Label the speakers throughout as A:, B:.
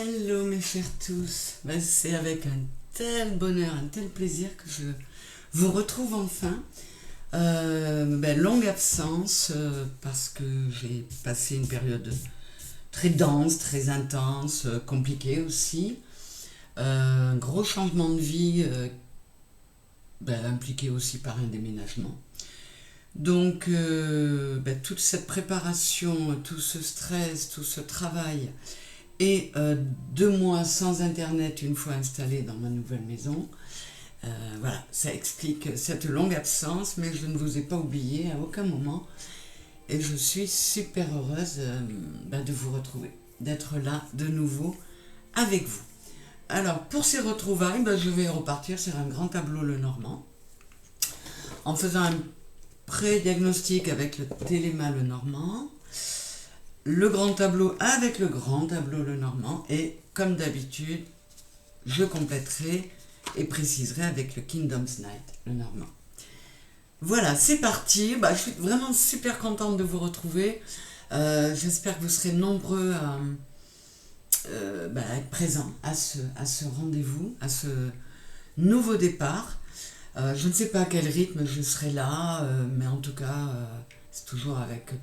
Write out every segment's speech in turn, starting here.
A: Hello mes chers tous, c'est avec un tel bonheur, un tel plaisir que je vous retrouve enfin. Longue absence parce que j'ai passé une période très dense, très intense, compliquée aussi. Un gros changement de vie impliqué aussi par un déménagement. Donc toute cette préparation, tout ce stress, tout ce travail et 2 mois sans internet une fois installé dans ma nouvelle maison, voilà, ça explique cette longue absence, mais je ne vous ai pas oublié à aucun moment et je suis super heureuse de vous retrouver, d'être là de nouveau avec vous. Alors pour ces retrouvailles, je vais repartir sur un grand tableau Lenormand en faisant un pré-diagnostic avec le Téléma Lenormand, le grand tableau avec le grand tableau Lenormand et comme d'habitude je compléterai et préciserai avec le Kingdom's Night Lenormand. Voilà, c'est parti. Je suis vraiment super contente de vous retrouver. J'espère que vous serez nombreux à être présents à ce rendez-vous, à ce nouveau départ. Je ne sais pas à quel rythme je serai là, mais en tout cas, c'est toujours avec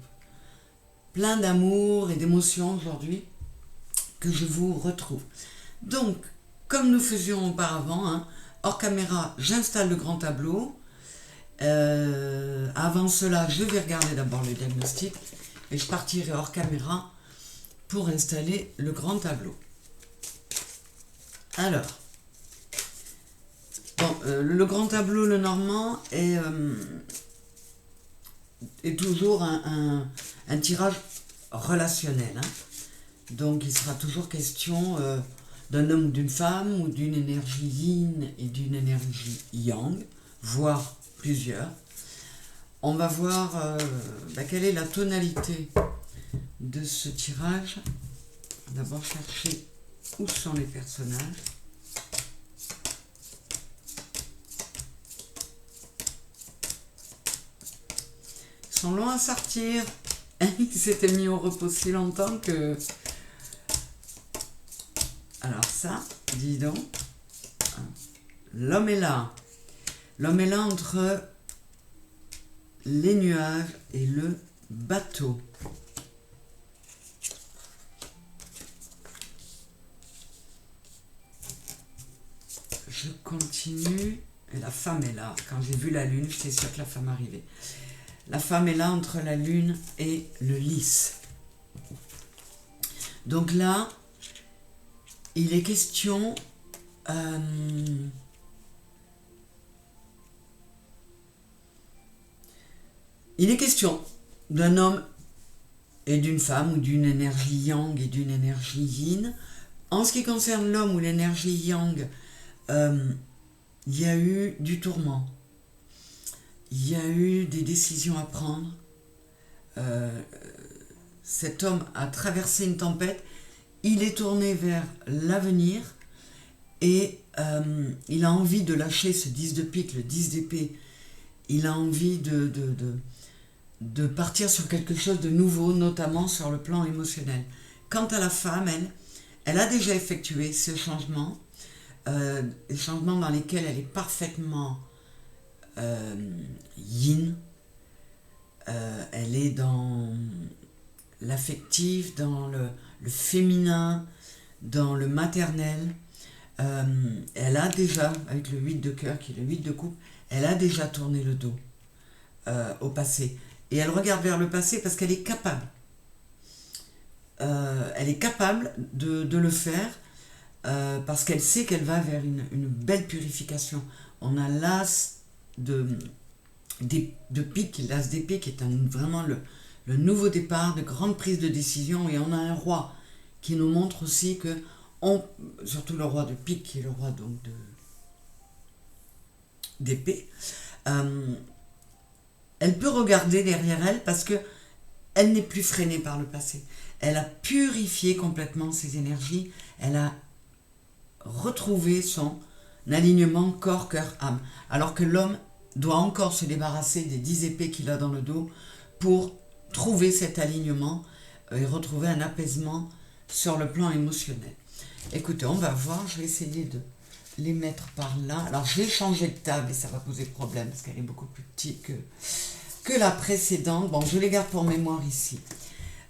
A: plein d'amour et d'émotion aujourd'hui que je vous retrouve. Donc, comme nous faisions auparavant, hors caméra, j'installe le grand tableau. Avant cela, je vais regarder d'abord le diagnostic et je partirai hors caméra pour installer le grand tableau. Alors, le grand tableau Lenormand est toujours un tirage relationnel. Donc il sera toujours question d'un homme ou d'une femme, ou d'une énergie yin et d'une énergie yang, voire plusieurs. On va voir quelle est la tonalité de ce tirage. On va d'abord chercher où sont les personnages. Ils sont longs à sortir. Ils s'étaient mis au repos si longtemps que... Alors ça, dis donc, l'homme est là. L'homme est là entre les nuages et le bateau. Je continue. Et la femme est là. Quand j'ai vu la lune, j'étais sûre que la femme arrivait. La femme est là entre la lune et le lys. Donc là, il est question d'un homme et d'une femme, ou d'une énergie yang et d'une énergie yin. En ce qui concerne l'homme ou l'énergie yang, il y a eu du tourment. Il y a eu des décisions à prendre. Cet homme a traversé une tempête. Il est tourné vers l'avenir et il a envie de lâcher ce 10 de pique, le 10 d'épée. Il a envie de partir sur quelque chose de nouveau, notamment sur le plan émotionnel. Quant à la femme, elle a déjà effectué ce changement, les changements dans lesquels elle est parfaitement yin. Elle est dans l'affectif, dans le féminin, dans le maternel. Elle a déjà, avec le 8 de cœur qui est le 8 de coupe, elle a déjà tourné le dos au passé. Et elle regarde vers le passé parce qu'elle est capable. Elle est capable de le faire parce qu'elle sait qu'elle va vers une belle purification. On a l'as de pique, l'as d'épée qui est vraiment le nouveau départ, de grande prise de décision, et on a un roi qui nous montre aussi que, surtout le roi de pique, qui est le roi donc d'épée, elle peut regarder derrière elle parce que elle n'est plus freinée par le passé. Elle a purifié complètement ses énergies, elle a retrouvé son alignement corps, cœur, âme, alors que l'homme doit encore se débarrasser des 10 épées qu'il a dans le dos pour trouver cet alignement et retrouver un apaisement sur le plan émotionnel. Écoutez, on va voir, je vais essayer de les mettre par là. Alors, je vais changer de table et ça va poser problème parce qu'elle est beaucoup plus petite que la précédente. Bon, je les garde pour mémoire ici.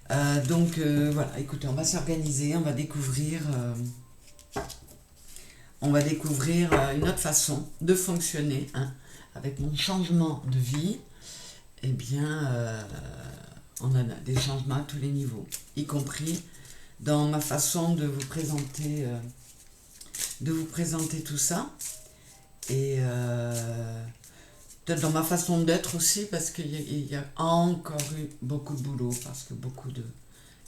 A: Voilà, écoutez, on va s'organiser, on va découvrir une autre façon de fonctionner, hein, avec mon changement de vie. Eh bien, on a des changements à tous les niveaux, y compris dans ma façon de vous présenter tout ça, et peut-être dans ma façon d'être aussi, parce qu'il y a encore eu beaucoup de boulot, parce que beaucoup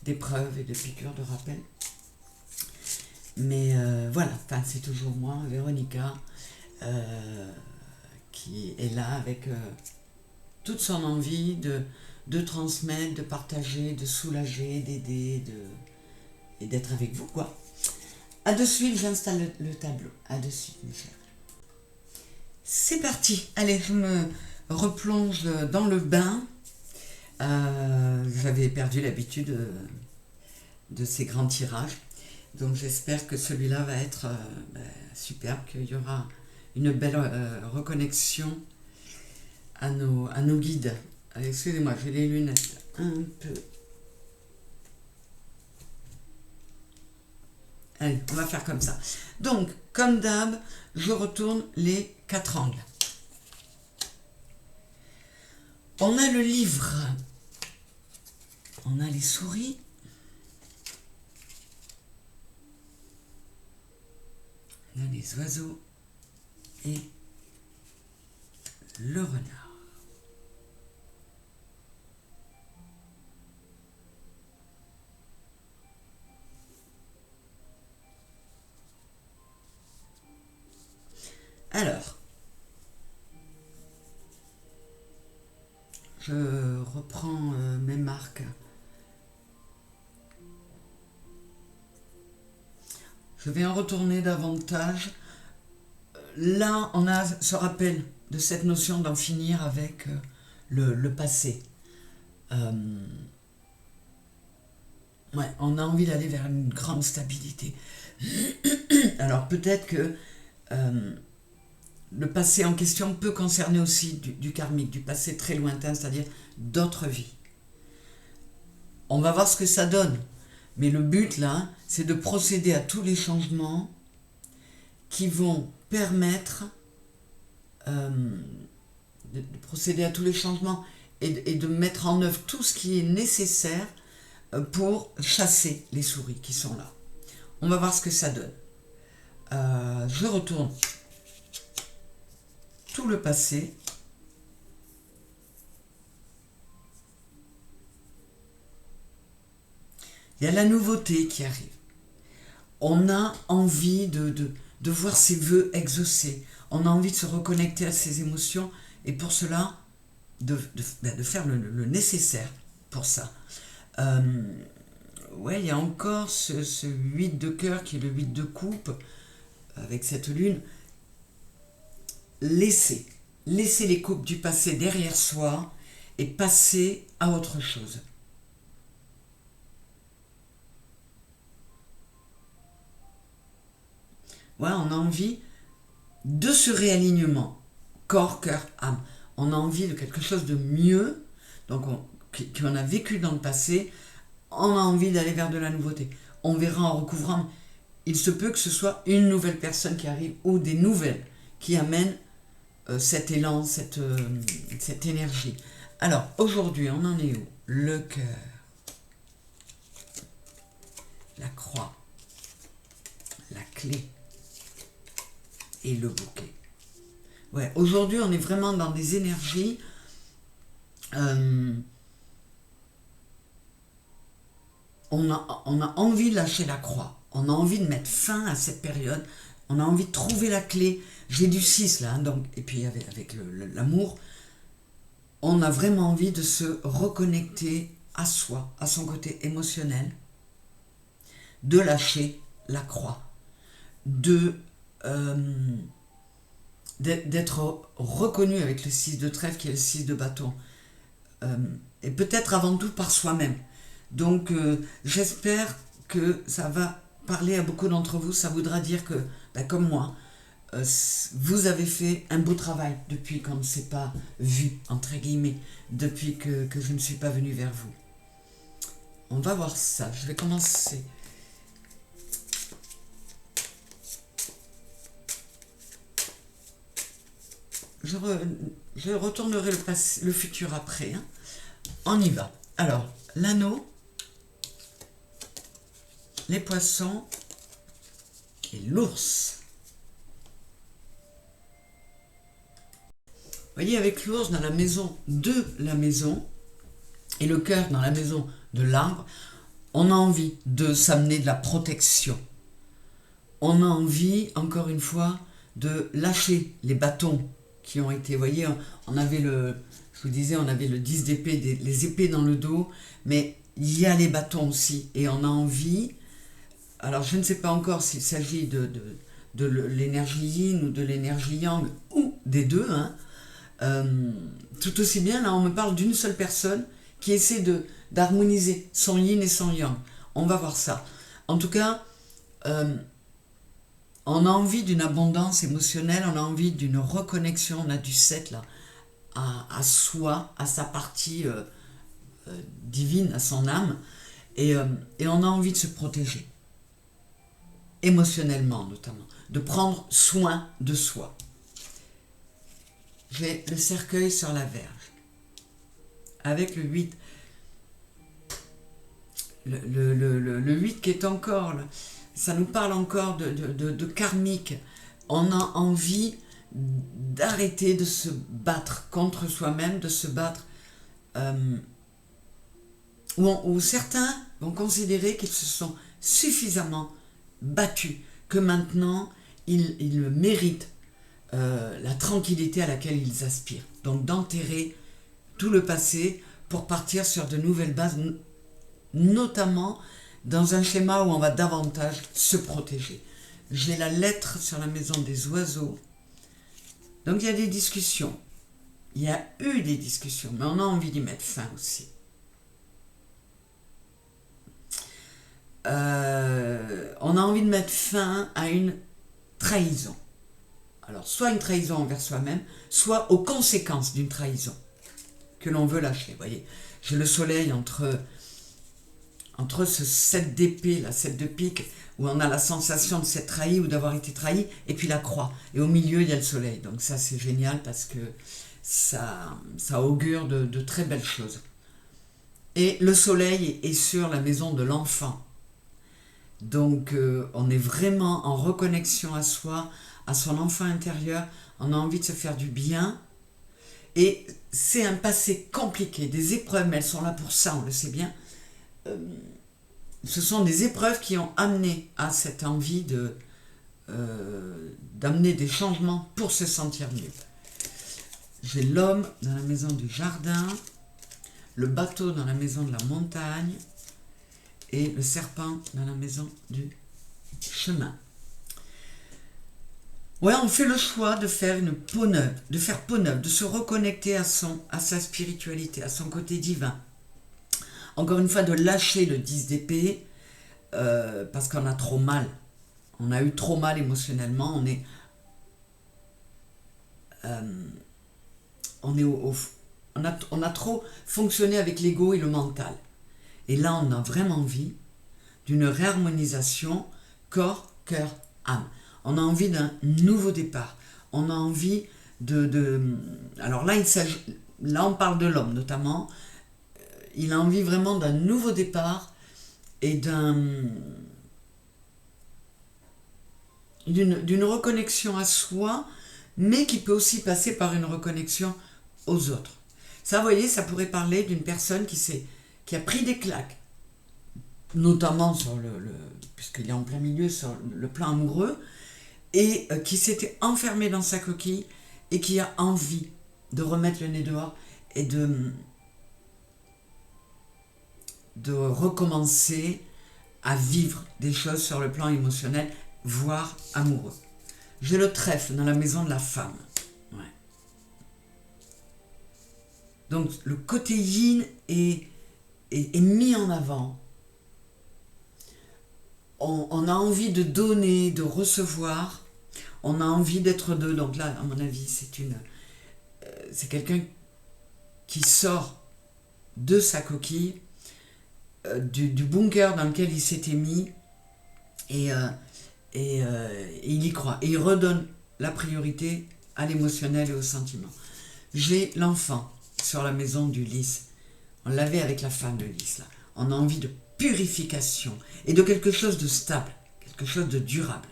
A: d'épreuves et de piqûres de rappel. Mais voilà, enfin, c'est toujours moi, Véronica, qui est là avec toute son envie de transmettre, de partager, de soulager, d'aider, et d'être avec vous, quoi. À de suite, j'installe le tableau. À de suite, mes chers. C'est parti. Allez, je me replonge dans le bain. J'avais perdu l'habitude de ces grands tirages. Donc j'espère que celui-là va être superbe, qu'il y aura une belle reconnexion à nos guides. Allez, excusez-moi, j'ai les lunettes un peu. Allez, on va faire comme ça. Donc, comme d'hab, je retourne les 4 angles. On a le livre. On a les souris. On a les oiseaux. Et le renard. Alors, je reprends mes marques. Je vais en retourner davantage. Là, on a ce rappel de cette notion d'en finir avec le passé. Ouais, on a envie d'aller vers une grande stabilité. Alors peut-être que le passé en question peut concerner aussi du karmique, du passé très lointain, c'est-à-dire d'autres vies. On va voir ce que ça donne. Mais le but là, c'est de procéder à tous les changements qui vont permettre de procéder à tous les changements et de mettre en œuvre tout ce qui est nécessaire pour chasser les souris qui sont là. On va voir ce que ça donne. Je retourne tout le passé. Il y a la nouveauté qui arrive. On a envie de voir ses vœux exaucés. On a envie de se reconnecter à ses émotions et pour cela, de faire le nécessaire pour ça. Ouais, il y a encore ce 8 de cœur qui est le 8 de coupe avec cette lune. Laissez les coupes du passé derrière soi et passer à autre chose. Ouais, on a envie de ce réalignement, corps, cœur, âme. On a envie de quelque chose de mieux, donc qu'on a vécu dans le passé, on a envie d'aller vers de la nouveauté. On verra en recouvrant, il se peut que ce soit une nouvelle personne qui arrive ou des nouvelles qui amènent cet élan, cette énergie. Alors, aujourd'hui, on en est où? Le cœur, la croix, la clé et le bouquet. Ouais, aujourd'hui, on est vraiment dans des énergies on a envie de lâcher la croix. On a envie de mettre fin à cette période. On a envie de trouver la clé. J'ai du 6 là, hein, donc, et puis avec l'amour, on a vraiment envie de se reconnecter à soi, à son côté émotionnel, de lâcher la croix, d'être reconnu avec le 6 de trèfle qui est le 6 de bâton, et peut-être avant tout par soi-même. Donc j'espère que ça va parler à beaucoup d'entre vous, ça voudra dire que, ben, comme moi, vous avez fait un beau travail depuis qu'on ne s'est pas vu, entre guillemets, depuis que je ne suis pas venue vers vous. On va voir ça. Je vais commencer. Je retournerai le futur après. Hein. On y va. Alors, l'anneau, les poissons et l'ours. Vous voyez, avec l'ours dans la maison de la maison et le cœur dans la maison de l'arbre, on a envie de s'amener de la protection. On a envie, encore une fois, de lâcher les bâtons qui ont été, vous voyez, on avait je vous disais, on avait le 10 d'épée, les épées dans le dos, mais il y a les bâtons aussi, et on a envie, alors je ne sais pas encore s'il s'agit de l'énergie yin ou de l'énergie yang, ou des deux, hein. Tout aussi bien, là on me parle d'une seule personne qui essaie d'harmoniser son yin et son yang. On va voir ça. En tout cas, on a envie d'une abondance émotionnelle, on a envie d'une reconnexion, on a du 7 là, à soi, à sa partie divine, à son âme, et on a envie de se protéger, émotionnellement notamment, de prendre soin de soi. J'ai le cercueil sur la verge, avec le 8. Le 8 qui est encore, ça nous parle encore de karmique. On a envie d'arrêter de se battre contre soi-même, de se battre où certains vont considérer qu'ils se sont suffisamment battus, que maintenant ils méritent la tranquillité à laquelle ils aspirent. Donc d'enterrer tout le passé pour partir sur de nouvelles bases, notamment dans un schéma où on va davantage se protéger. J'ai la lettre sur la maison des oiseaux. Donc il y a des discussions. Il y a eu des discussions, mais on a envie d'y mettre fin aussi. On a envie de mettre fin à une trahison. Alors, soit une trahison envers soi-même, soit aux conséquences d'une trahison que l'on veut lâcher. Vous voyez, j'ai le soleil entre ce 7 d'épée, la 7 de pique, où on a la sensation de s'être trahi ou d'avoir été trahi, et puis la croix. Et au milieu, il y a le soleil. Donc ça, c'est génial parce que ça augure de très belles choses. Et le soleil est sur la maison de l'enfant. Donc, on est vraiment en reconnexion à soi, à son enfant intérieur. On a envie de se faire du bien. Et c'est un passé compliqué, des épreuves, mais elles sont là pour ça, on le sait bien. Ce sont des épreuves qui ont amené à cette envie d'amener des changements pour se sentir mieux. J'ai l'homme dans la maison du jardin, le bateau dans la maison de la montagne et le serpent dans la maison du chemin. Ouais, on fait le choix de faire une peau neuve, de faire peau neuve, de se reconnecter à sa spiritualité, à son côté divin. Encore une fois, de lâcher le 10 d'épée, parce qu'on a trop mal. On a eu trop mal émotionnellement, on a trop fonctionné avec l'ego et le mental. Et là, on a vraiment envie d'une réharmonisation corps, cœur, âme. On a envie d'un nouveau départ. On a envie alors là, là, on parle de l'homme notamment. Il a envie vraiment d'un nouveau départ et d'une reconnexion à soi, mais qui peut aussi passer par une reconnexion aux autres. Ça, vous voyez, ça pourrait parler d'une personne qui a pris des claques, notamment puisqu'il est en plein milieu sur le plan amoureux, et qui s'était enfermé dans sa coquille et qui a envie de remettre le nez dehors et de recommencer à vivre des choses sur le plan émotionnel, voire amoureux. J'ai le trèfle dans la maison de la femme. Ouais. Donc le côté yin est mis en avant. on a envie de donner, de recevoir, on a envie d'être deux. Donc là, à mon avis, c'est quelqu'un qui sort de sa coquille, du bunker dans lequel il s'était mis, et il y croit. Et il redonne la priorité à l'émotionnel et au sentiment. J'ai l'enfant sur la maison du lys. On l'avait avec la femme de lys, là. On a envie de purification et de quelque chose de stable, quelque chose de durable.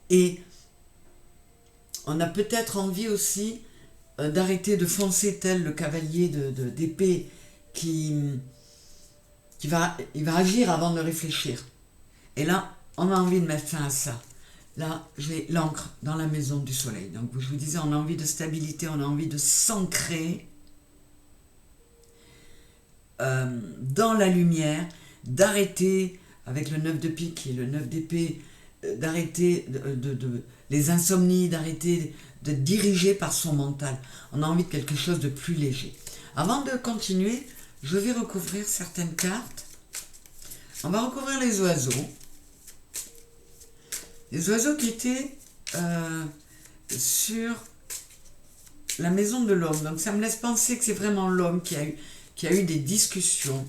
A: Et on a peut-être envie aussi d'arrêter de foncer tel le cavalier d'épée il va agir avant de réfléchir. Et là, on a envie de mettre fin à ça. Là, j'ai l'ancre dans la maison du soleil. Donc, je vous disais, on a envie de stabilité, on a envie de s'ancrer dans la lumière, d'arrêter, avec le 9 de pique et le 9 d'épée, d'arrêter les insomnies, d'arrêter de diriger par son mental. On a envie de quelque chose de plus léger. Avant de continuer, je vais recouvrir certaines cartes. On va recouvrir les oiseaux. Les oiseaux qui étaient sur la maison de l'homme. Donc ça me laisse penser que c'est vraiment l'homme qui a eu des discussions,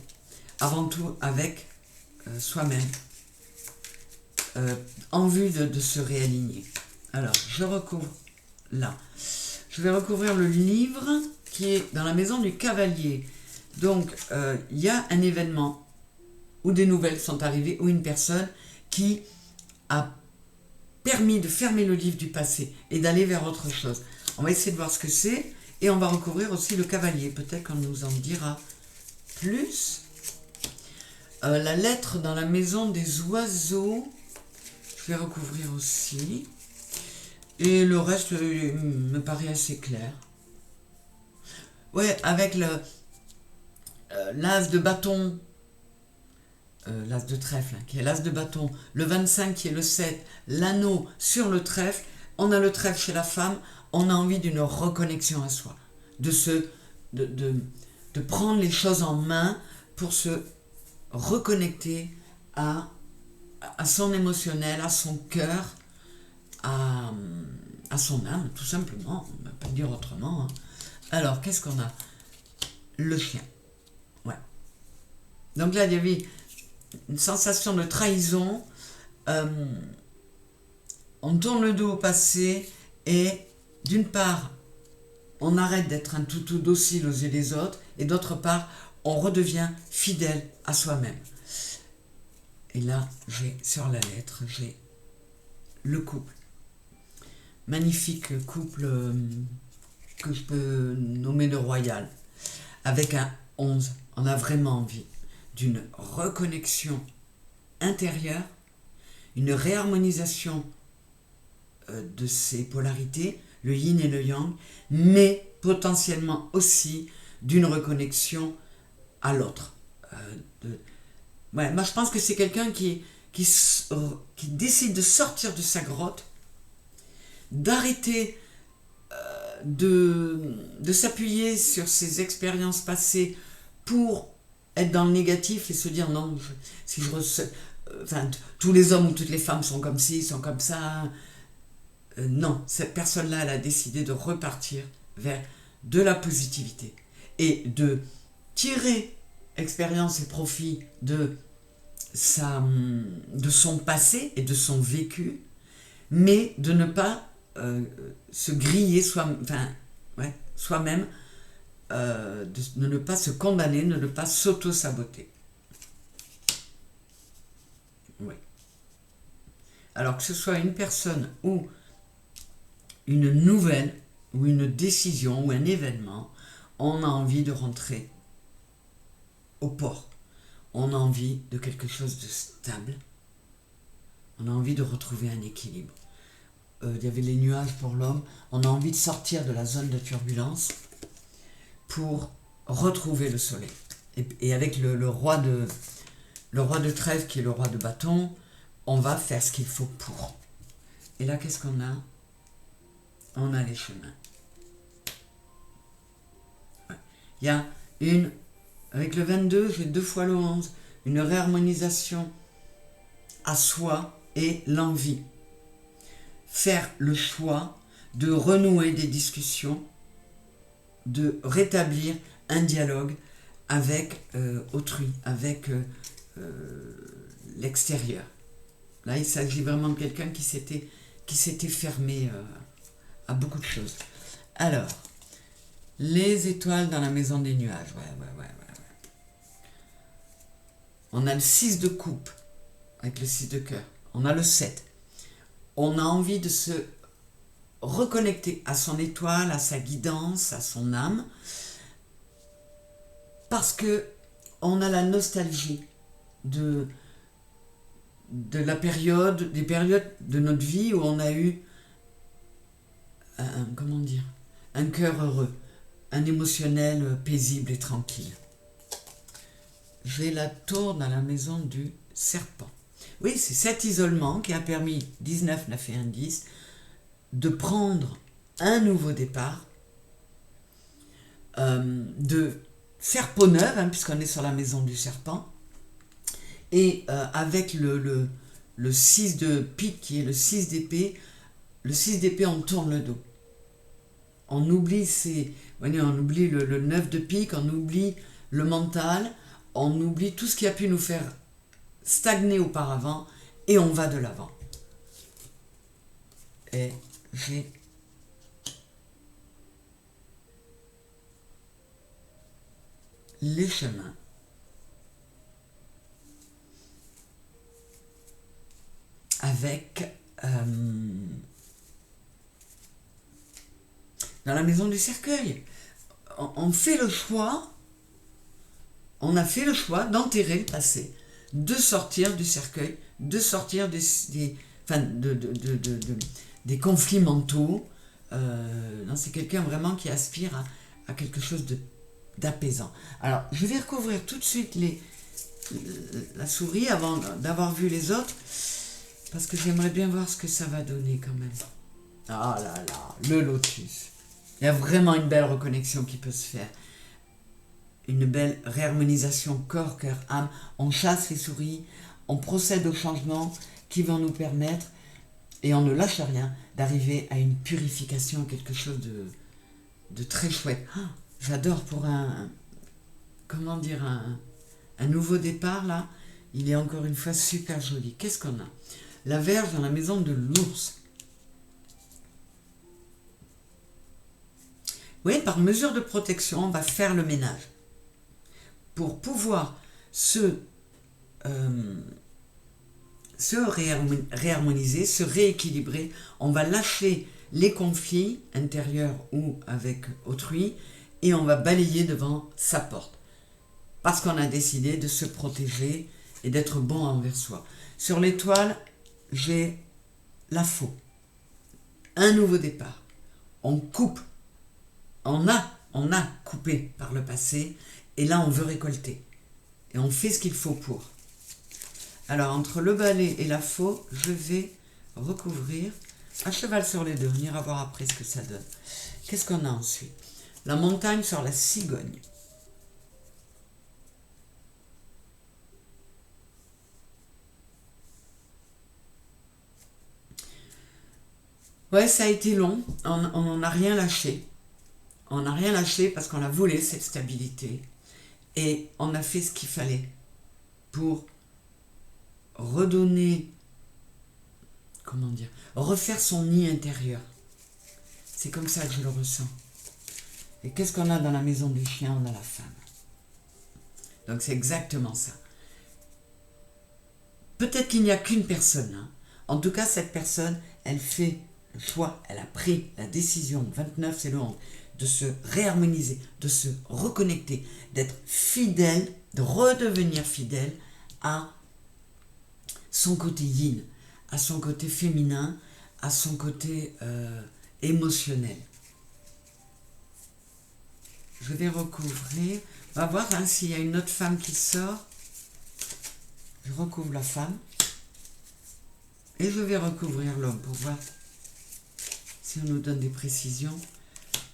A: avant tout avec soi-même, en vue de se réaligner. Alors, je recouvre là. Je vais recouvrir le livre qui est dans la maison du cavalier. Donc, il y a un événement où des nouvelles sont arrivées, ou une personne qui a permis de fermer le livre du passé et d'aller vers autre chose. On va essayer de voir ce que c'est, et on va recouvrir aussi le cavalier. Peut-être qu'on nous en dira plus. La lettre dans la maison des oiseaux, je vais recouvrir aussi. Et le reste me paraît assez clair. Ouais, avec l'as de bâton, l'as de trèfle, qui est l'as de bâton, le 25 qui est le 7, l'anneau sur le trèfle, on a le trèfle chez la femme, on a envie d'une reconnexion à soi, de prendre les choses en main pour se reconnecter à son émotionnel, à son cœur, à son âme, tout simplement, on ne va pas le dire autrement. Hein. Alors, qu'est-ce qu'on a? Le chien. Ouais. Donc là, il y avait une sensation de trahison. On tourne le dos au passé et, d'une part, on arrête d'être un toutou docile aux yeux des autres, et d'autre part, on redevient fidèle à soi-même. Et là, j'ai sur la lettre, j'ai le couple. Magnifique couple que je peux nommer de royal. Avec un 11, on a vraiment envie d'une reconnexion intérieure, une réharmonisation de ces polarités, le yin et le yang, mais potentiellement aussi d'une reconnexion à l'autre. Ouais, moi je pense que c'est quelqu'un qui décide de sortir de sa grotte, d'arrêter de s'appuyer sur ses expériences passées pour être dans le négatif et se dire non, tous les hommes ou toutes les femmes sont comme ci, sont comme ça. Non, cette personne-là, elle a décidé de repartir vers de la positivité et de tirer expérience et profit de son passé et de son vécu, mais de ne pas se griller soi-même, de ne pas se condamner, de ne pas s'auto-saboter. Oui. Alors que ce soit une personne ou une nouvelle, ou une décision, ou un événement, on a envie de rentrer au port. On a envie de quelque chose de stable. On a envie de retrouver un équilibre. Il y avait les nuages pour l'homme. On a envie de sortir de la zone de turbulence pour retrouver le soleil. Et avec le roi de trèfle qui est le roi de bâton, on va faire ce qu'il faut pour. Et là, qu'est-ce qu'on a? On a les chemins. Ouais. Il y a une Avec le 22, j'ai 2 fois le 11. Une réharmonisation à soi et l'envie. Faire le choix de renouer des discussions, de rétablir un dialogue avec autrui, avec l'extérieur. Là, il s'agit vraiment de quelqu'un qui s'était fermé à beaucoup de choses. Alors, les étoiles dans la maison des nuages. Ouais. On a le 6 de coupe avec le 6 de cœur. On a le 7. On a envie de se reconnecter à son étoile, à sa guidance, à son âme, parce que on a la nostalgie de la période, des périodes de notre vie où on a eu un cœur heureux, un émotionnel paisible et tranquille. J'ai la tour dans la maison du serpent. Oui, c'est cet isolement qui a permis, 19, 9 et 1, 10, de prendre un nouveau départ, de faire peau neuve, puisqu'on est sur la maison du serpent, et avec le 6 de pique qui est le 6 d'épée, on tourne le dos. On oublie, on oublie le 9 de pique, on oublie le mental, on oublie tout ce qui a pu nous faire stagner auparavant et on va de l'avant. Et j'ai les chemins. Avec dans la maison du cercueil, on fait le choix, on a fait le choix d'enterrer le passé, de sortir du cercueil, de sortir des conflits mentaux. C'est quelqu'un vraiment qui aspire à quelque chose d'apaisant. Alors, je vais recouvrir tout de suite la souris avant d'avoir vu les autres, parce que j'aimerais bien voir ce que ça va donner quand même. Ah là là, le lotus. Il y a vraiment une belle reconnexion qui peut se faire. Une belle réharmonisation corps, cœur, âme. On chasse les souris, on procède aux changements qui vont nous permettre, et on ne lâche rien, d'arriver à une purification, quelque chose de très chouette. J'adore pour un nouveau départ là. Il est encore une fois super joli. Qu'est-ce qu'on a? La Vierge dans la maison de l'ours. Oui, par mesure de protection, on va faire le ménage. Pour pouvoir se réharmoniser, se rééquilibrer, on va lâcher les conflits intérieurs ou avec autrui et on va balayer devant sa porte. Parce qu'on a décidé de se protéger et d'être bon envers soi. Sur l'étoile, j'ai la faux. Un nouveau départ. On coupe. On a coupé par le passé et là on veut récolter. Et on fait ce qu'il faut pour. Alors entre le balai et la faux, je vais recouvrir à cheval sur les deux. On ira voir après ce que ça donne. Qu'est-ce qu'on a ensuite? La montagne sur la cigogne. Ouais, ça a été long, on n'en a rien lâché. On n'a rien lâché parce qu'on a voulu cette stabilité. Et on a fait ce qu'il fallait pour redonner, refaire son nid intérieur. C'est comme ça que je le ressens. Et qu'est-ce qu'on a dans la maison du chien? On a la femme. Donc c'est exactement ça. Peut-être qu'il n'y a qu'une personne. En tout cas, cette personne, elle fait le choix, elle a pris la décision, 29 c'est le 11, de se réharmoniser, de se reconnecter, d'être fidèle, de redevenir fidèle à son côté yin, à son côté féminin, à son côté émotionnel. Je vais recouvrir, on va voir s'il y a une autre femme qui sort. Je recouvre la femme et je vais recouvrir l'homme pour voir si on nous donne des précisions,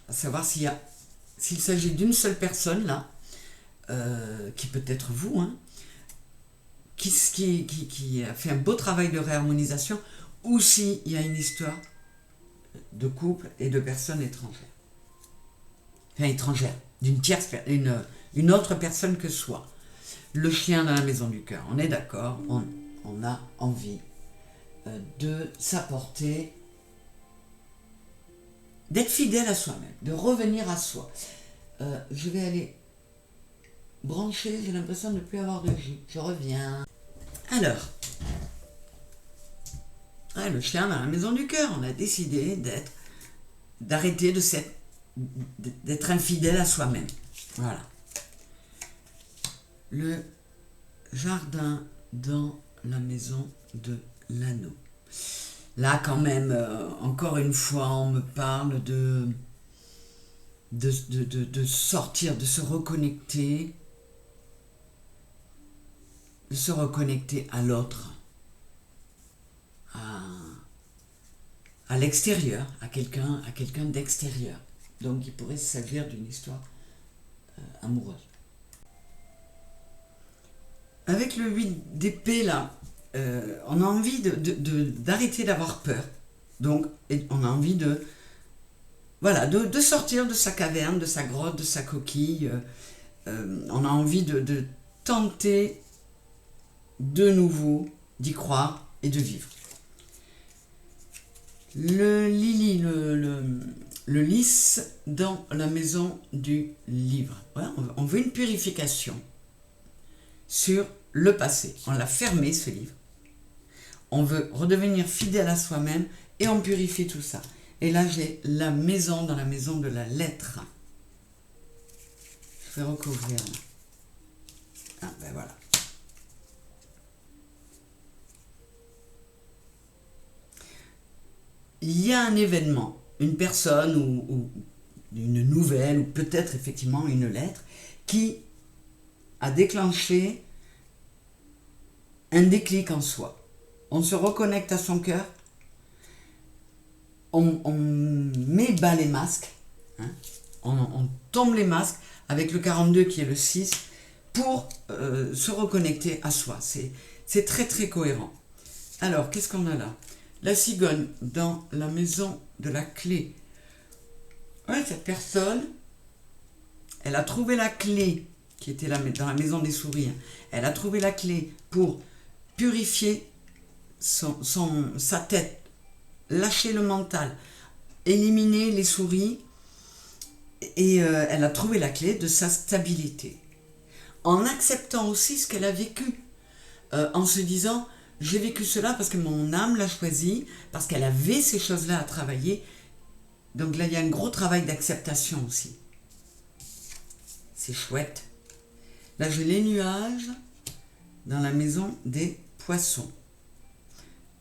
A: à savoir s'il s'agit d'une seule personne là, qui peut être vous, hein, qui a fait un beau travail de réharmonisation, ou s'il y a une histoire de couple et de personnes étrangères. Enfin, étrangères, d'une tierce, une autre personne que soi. Le chien dans la maison du cœur, on est d'accord, on a envie de s'apporter, d'être fidèle à soi-même, de revenir à soi. Je vais aller brancher, j'ai l'impression de ne plus avoir de jus. Je reviens. Alors, le chien dans la maison du cœur, on a décidé d'arrêter d'être infidèle à soi-même. Voilà. Le jardin dans la maison de l'anneau. Là, quand même, encore une fois, on me parle de sortir, de se reconnecter à l'autre, à l'extérieur, à quelqu'un d'extérieur. Donc, il pourrait s'agir d'une histoire amoureuse. Avec le 8 d'épée, là, on a envie d'arrêter d'avoir peur. Donc, on a envie de sortir de sa caverne, de sa grotte, de sa coquille. On a envie de tenter de nouveau d'y croire et de vivre. Le lily, le lys dans la maison du livre. Voilà, on veut une purification sur le passé. On l'a fermé, ce livre. On veut redevenir fidèle à soi-même et on purifie tout ça. Et là, j'ai la maison dans la maison de la lettre. Je vais recouvrir. Ah, ben voilà. Il y a un événement, une personne ou une nouvelle, ou peut-être effectivement une lettre, qui a déclenché un déclic en soi. On se reconnecte à son cœur, on met bas les masques, hein, on tombe les masques avec le 42 qui est le 6 pour se reconnecter à soi. C'est très très cohérent. Alors, qu'est-ce qu'on a là? La cigogne dans la maison de la clé. Ouais, cette personne, elle a trouvé la clé qui était dans la maison des souris. Elle a trouvé la clé pour purifier sa tête, lâcher le mental, éliminer les souris, et elle a trouvé la clé de sa stabilité. En acceptant aussi ce qu'elle a vécu, en se disant, j'ai vécu cela parce que mon âme l'a choisi, parce qu'elle avait ces choses-là à travailler. Donc là, il y a un gros travail d'acceptation aussi. C'est chouette. Là, j'ai les nuages dans la maison des poissons.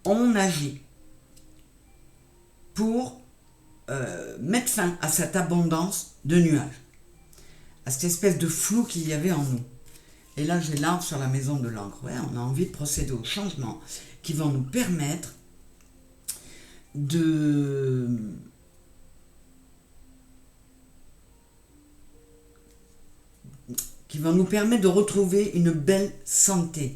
A: On agit pour mettre fin à cette abondance de nuages, à cette espèce de flou qu'il y avait en nous. Et là, j'ai l'arbre sur la maison de l'encre. Ouais, on a envie de procéder aux changements qui vont nous permettre de retrouver une belle santé.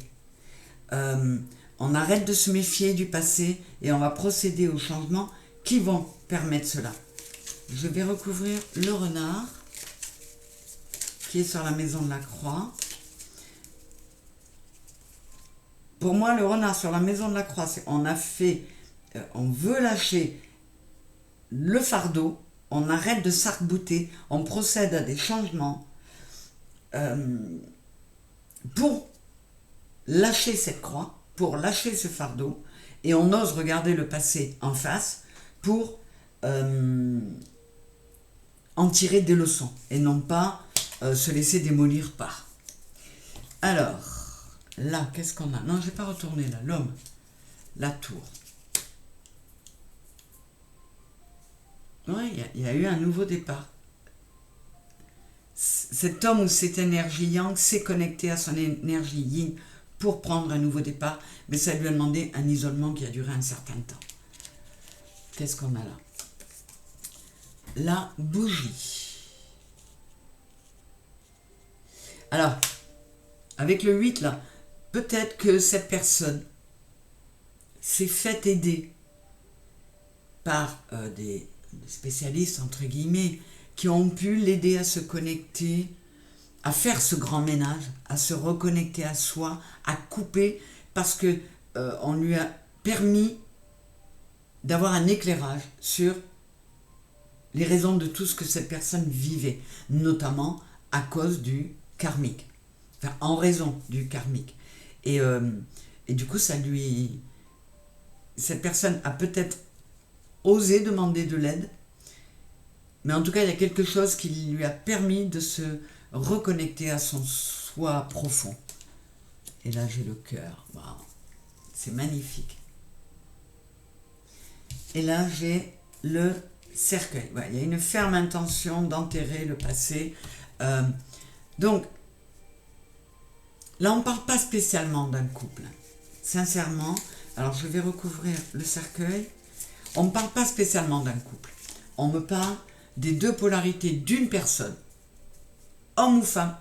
A: On arrête de se méfier du passé et on va procéder aux changements qui vont permettre cela. Je vais recouvrir le renard qui est sur la maison de la croix. Pour moi, le renard sur la maison de la croix, on veut lâcher le fardeau, on arrête de s'arc-bouter, on procède à des changements pour lâcher cette croix, pour lâcher ce fardeau, et on ose regarder le passé en face pour en tirer des leçons, et non pas se laisser démolir par. Alors, là, qu'est-ce qu'on a? Non, je ne vais pas retourner là. L'homme, la tour. Oui, il y a eu un nouveau départ. Cet homme ou cette énergie yang s'est connecté à son énergie yin pour prendre un nouveau départ, mais ça lui a demandé un isolement qui a duré un certain temps. Qu'est-ce qu'on a là? La bougie. Alors, avec le 8 là, peut-être que cette personne s'est fait aider par des spécialistes, entre guillemets, qui ont pu l'aider à se connecter, à faire ce grand ménage, à se reconnecter à soi, à couper, parce que on lui a permis d'avoir un éclairage sur les raisons de tout ce que cette personne vivait, notamment à cause du karmique, enfin en raison du karmique. Et du coup, cette personne a peut-être osé demander de l'aide, mais en tout cas, il y a quelque chose qui lui a permis de se reconnecter à son soi profond. Et là, j'ai le cœur. Waouh, c'est magnifique. Et là, j'ai le cercueil. Ouais, il y a une ferme intention d'enterrer le passé. Donc, là, on ne parle pas spécialement d'un couple. Sincèrement, alors je vais recouvrir le cercueil. On ne parle pas spécialement d'un couple. On me parle des deux polarités d'une personne, homme ou femme.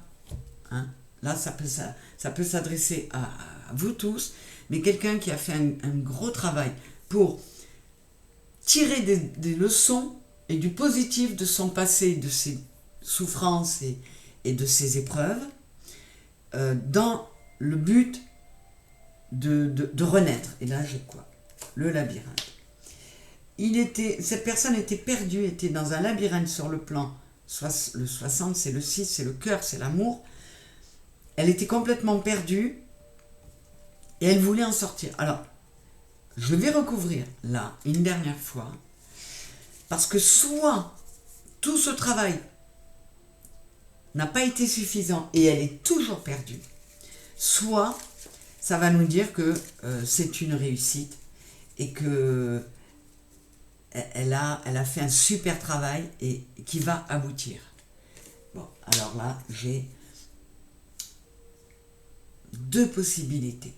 A: Hein? Là, ça peut s'adresser à vous tous, mais quelqu'un qui a fait un gros travail pour tirer des leçons et du positif de son passé, de ses souffrances et de ses épreuves, dans le but de renaître. Et là, j'ai quoi? Le labyrinthe. Cette personne était perdue, était dans un labyrinthe sur le plan. Le 60, c'est le 6, c'est le cœur, c'est l'amour. Elle était complètement perdue et elle voulait en sortir. Alors, je vais recouvrir là une dernière fois, parce que soit tout ce travail n'a pas été suffisant et elle est toujours perdue, soit ça va nous dire que c'est une réussite et que elle a fait un super travail et qui va aboutir. Bon, alors là, j'ai deux possibilités.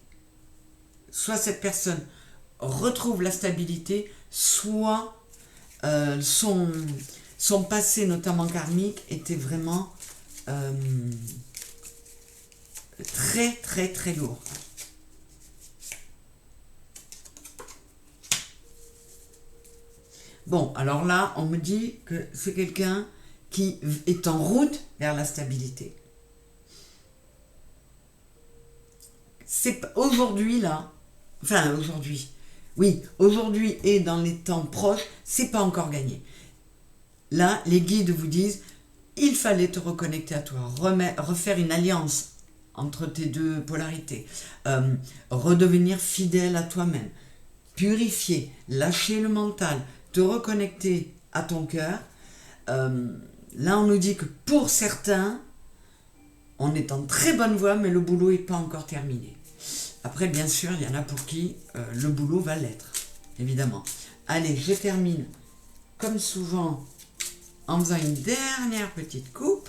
A: Soit cette personne retrouve la stabilité, soit son passé, notamment karmique, était vraiment très très très lourd. Bon, alors là, on me dit que c'est quelqu'un qui est en route vers la stabilité. C'est aujourd'hui là, enfin aujourd'hui, oui, aujourd'hui et dans les temps proches, c'est pas encore gagné. Là, les guides vous disent, il fallait te reconnecter à toi, refaire une alliance entre tes deux polarités, redevenir fidèle à toi-même, purifier, lâcher le mental, te reconnecter à ton cœur. Là, on nous dit que pour certains, on est en très bonne voie, mais le boulot n'est pas encore terminé. Après, bien sûr, il y en a pour qui le boulot va l'être, évidemment. Allez, je termine, comme souvent, en faisant une dernière petite coupe,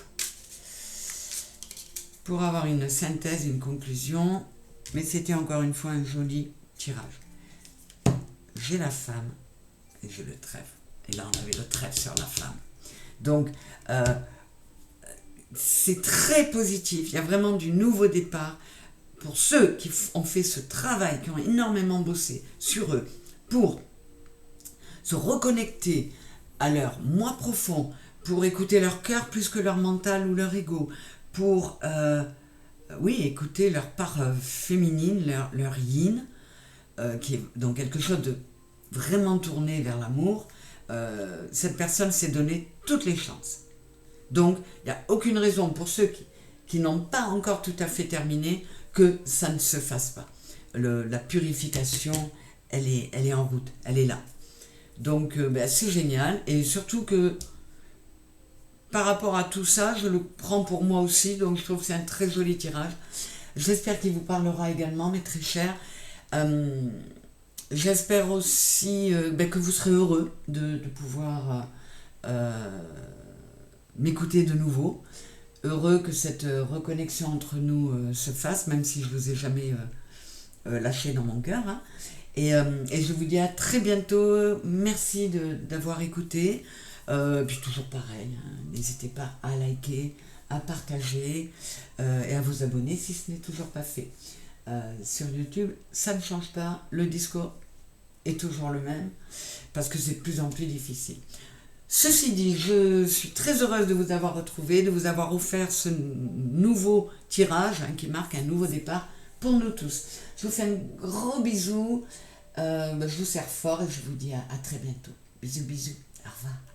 A: pour avoir une synthèse, une conclusion. Mais c'était encore une fois un joli tirage. J'ai la femme et j'ai le trèfle. Et là, on avait le trèfle sur la femme. Donc, c'est très positif. Il y a vraiment du nouveau départ. Pour ceux qui ont fait ce travail, qui ont énormément bossé sur eux, pour se reconnecter à leur moi profond, pour écouter leur cœur plus que leur mental ou leur ego, pour écouter leur part féminine, leur yin, qui est donc quelque chose de vraiment tourné vers l'amour. Cette personne s'est donné toutes les chances. Donc, il n'y a aucune raison pour ceux qui n'ont pas encore tout à fait terminé que ça ne se fasse pas. La purification, elle est en route, elle est là. Donc, c'est génial. Et surtout que, par rapport à tout ça, je le prends pour moi aussi. Donc, je trouve que c'est un très joli tirage. J'espère qu'il vous parlera également, mes très chers. J'espère aussi que vous serez heureux de pouvoir m'écouter de nouveau. Heureux que cette reconnexion entre nous se fasse, même si je ne vous ai jamais lâché dans mon cœur. Hein. Et je vous dis à très bientôt. Merci d'avoir écouté. Puis toujours pareil, hein, n'hésitez pas à liker, à partager et à vous abonner si ce n'est toujours pas fait. Sur YouTube, ça ne change pas, le discours est toujours le même parce que c'est de plus en plus difficile. Ceci dit, je suis très heureuse de vous avoir retrouvé, de vous avoir offert ce nouveau tirage qui marque un nouveau départ pour nous tous. Je vous fais un gros bisou, je vous serre fort et je vous dis à très bientôt. Bisous, bisous, au revoir.